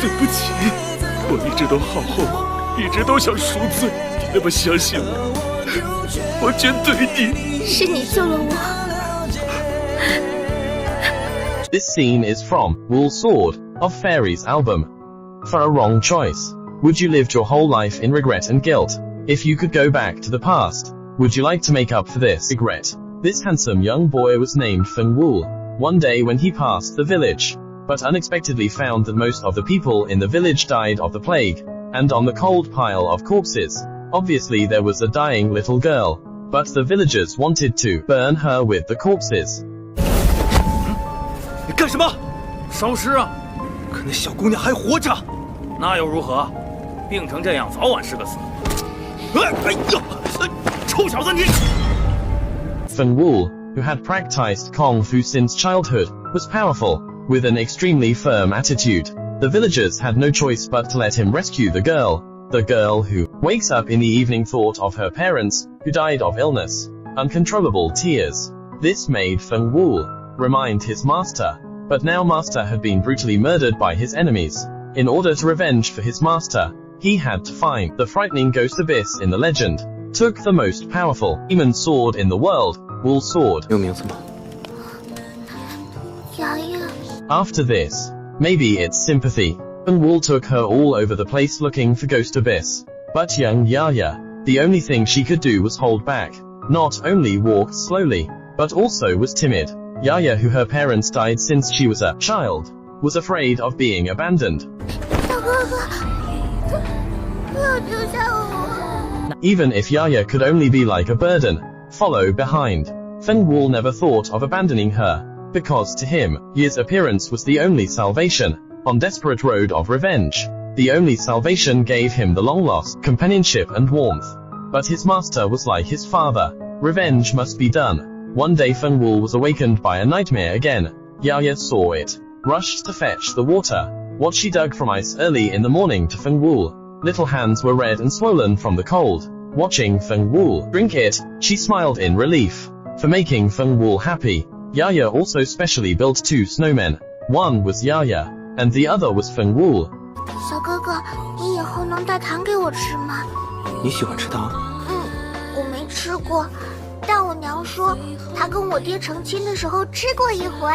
对不起，我一直都好后悔，一直都想赎罪。你那么相信我，完全对你。是你救了我。This scene is from Wule Sword of Fairies Album. For a wrong choice, would you live your whole life in regret and guilt? If you could go back to the past, would you like to make up for this regret? This handsome young boy was named Feng Wule. One day when he passed the village, but unexpectedly found that most of the people in the village died of the plague, and on the cold pile of corpses, obviously there was a dying little girl, but the villagers wanted to burn her with the corpses. 你干什么？烧尸啊！可那小姑娘还活着。那又如何？病成这样，早晚是个死。哎呀，臭小子你！ Feng Wule, who had practiced Kung Fu since childhood, was powerful, with an extremely firm attitude. The villagers had no choice but to let him rescue the girl who wakes up in the evening thought of her parents, who died of illness, uncontrollable tears. This made Feng Wule remind his master, but now master had been brutally murdered by his enemies. In order to revenge for his master, he had to find the frightening ghost abyss in the legend, took the most powerful demon sword in the world, Wule Sword. 有名字吗？ After this, maybe it's sympathy. Feng Wule took her all over the place looking for ghost abyss. But young Yaya, the only thing she could do was hold back. Not only walked slowly, but also was timid. Yaya, who her parents died since she was a child, was afraid of being abandoned. Even if Yaya could only be like a burden, follow behind. Feng Wule never thought of abandoning her, because to him, Ya's appearance was the only salvation, on desperate road of revenge. The only salvation gave him the long-lost companionship and warmth. But his master was like his father. Revenge must be done. One day Feng Wule was awakened by a nightmare again. Yaya saw it, rushed to fetch the water. What she dug from ice early in the morning to Feng Wule. Little hands were red and swollen from the cold. Watching Feng Wule drink it, she smiled in relief. For making Feng Wule happy, Yaya also specially built 2 snowmen. One was Yaya, and the other was Feng Wule. 小哥哥，你以后能带糖给我吃吗？你喜欢吃糖？我没吃过，但我娘说她跟我爹成亲的时候吃过一回。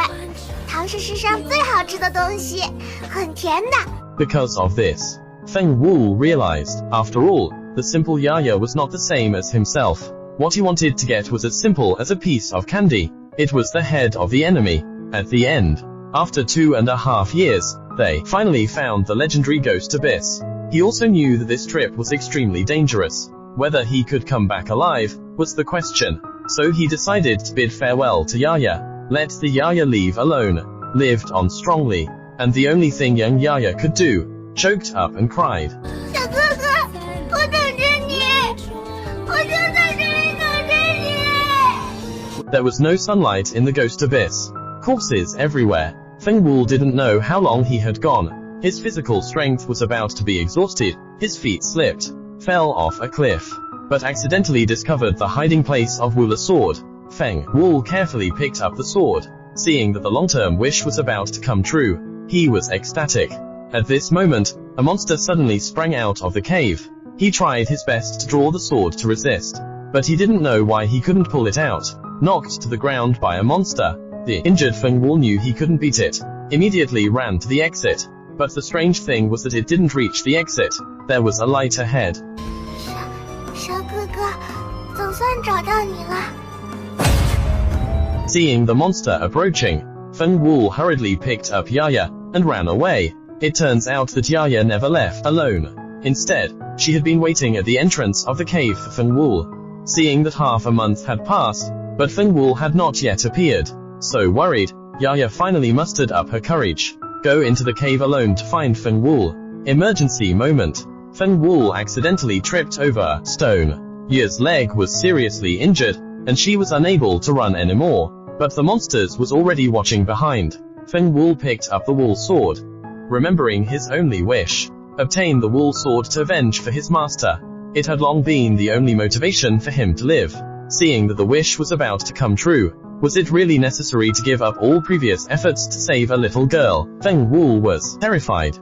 糖是世上最好吃的东西，很甜的。Because of this, Feng Wule realized, after all, the simple Yaya was not the same as himself. What he wanted to get was as simple as a piece of candy. It was the head of the enemy. At the end, after 2.5 years, they finally found the legendary ghost abyss. He also knew that this trip was extremely dangerous. Whether he could come back alive was the question. So he decided to bid farewell to Yaya, let the Yaya leave alone, lived on strongly, and the only thing young Yaya could do, choked up and cried. 小哥哥，我等着你，我就在这里等着你。 There was no sunlight in the ghost abyss. Corpses everywhere. Feng Wule didn't know how long he had gone. His physical strength was about to be exhausted. His feet slipped, fell off a cliff, but accidentally discovered the hiding place of Wule Sword. Feng Wule carefully picked up the sword. Seeing that the long-term wish was about to come true, he was ecstatic. At this moment, a monster suddenly sprang out of the cave. He tried his best to draw the sword to resist, but he didn't know why he couldn't pull it out. Knocked to the ground by a monster, the injured Feng Wule knew he couldn't beat it. Immediately ran to the exit. But the strange thing was that it didn't reach the exit. There was a light ahead. 小哥哥，总算找到你了。 Seeing the monster approaching, Feng Wule hurriedly picked up Yaya and ran away. It turns out that Yaya never left alone. Instead, she had been waiting at the entrance of the cave for Feng Wule. Seeing that half a month had passed, but Feng Wule had not yet appeared. So worried, Yaya finally mustered up her courage. Go into the cave alone to find Feng Wule. Emergency moment. Feng Wule accidentally tripped over a stone. Ya's leg was seriously injured, and she was unable to run anymore. But the monsters was already watching behind. Feng Wule picked up the Wule Sword. Remembering his only wish, obtain the Wule Sword to avenge for his master. It had long been the only motivation for him to live. Seeing that the wish was about to come true, was it really necessary to give up all previous efforts to save a little girl? Feng Wule was terrified.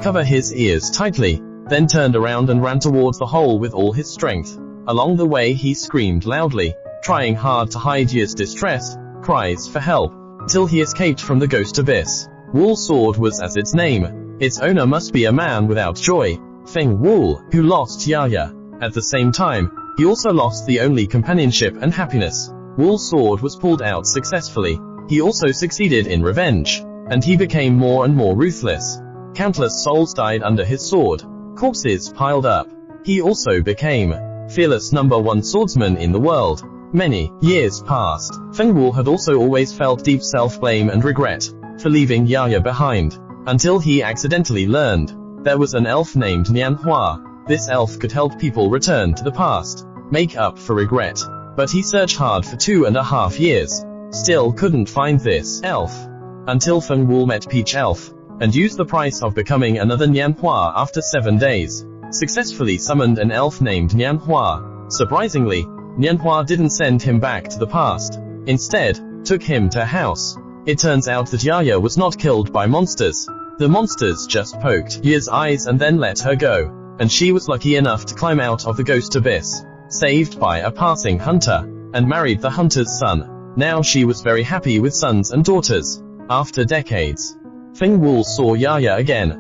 cover his ears tightly, then turned around and ran towards the hole with all his strength. Along the way he screamed loudly, trying hard to hide Ya's distress, cries for help, till he escaped from the ghost abyss. Wule Sword was as its name. Its owner must be a man without joy, Feng Wule, who lost Ya. At the same time, he also lost the only companionship and happiness. Wule Sword was pulled out successfully. He also succeeded in revenge, and he became more and more ruthless. Countless souls died under his sword. Corpses piled up. He also became fearless #1 swordsman in the world. Many years passed. Feng Wule had also always felt deep self-blame and regret for leaving Ya behind, until he accidentally learned there was an elf named Nian Hua. This elf could help people return to the past, make up for regret. But he searched hard for 2.5 years, still couldn't find this elf, until Feng Wule met Peach Elf, and used the price of becoming another Nian Hua after 7 days, successfully summoned an elf named Nian Hua. Surprisingly, Nian Hua didn't send him back to the past, instead, took him to a house. It turns out that Ya was not killed by monsters. The monsters just poked Ya's eyes and then let her go, and she was lucky enough to climb out of the ghost abyss, saved by a passing hunter, and married the hunter's son. Now she was very happy with sons and daughters. After decades, Feng Wule saw Ya again.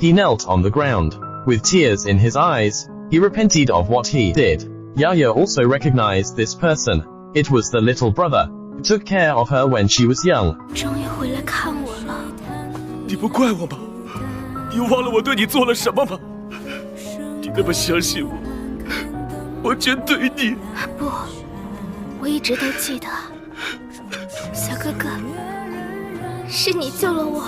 He knelt on the ground, with tears in his eyes. He repented of what he did. Ya also recognized this person. It was the little brother who took care of her when she was young. 终于回来看我了。你不怪我吗？你忘了我对你做了什么吗？你那么相信我，我却对你……不，我一直都记得，小哥哥，是你救了我。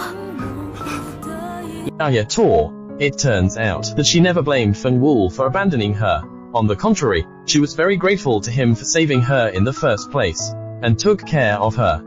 Ya tore. It turns out that she never blamed Feng Wule for abandoning her. On the contrary, she was very grateful to him for saving her in the first place, and took care of her.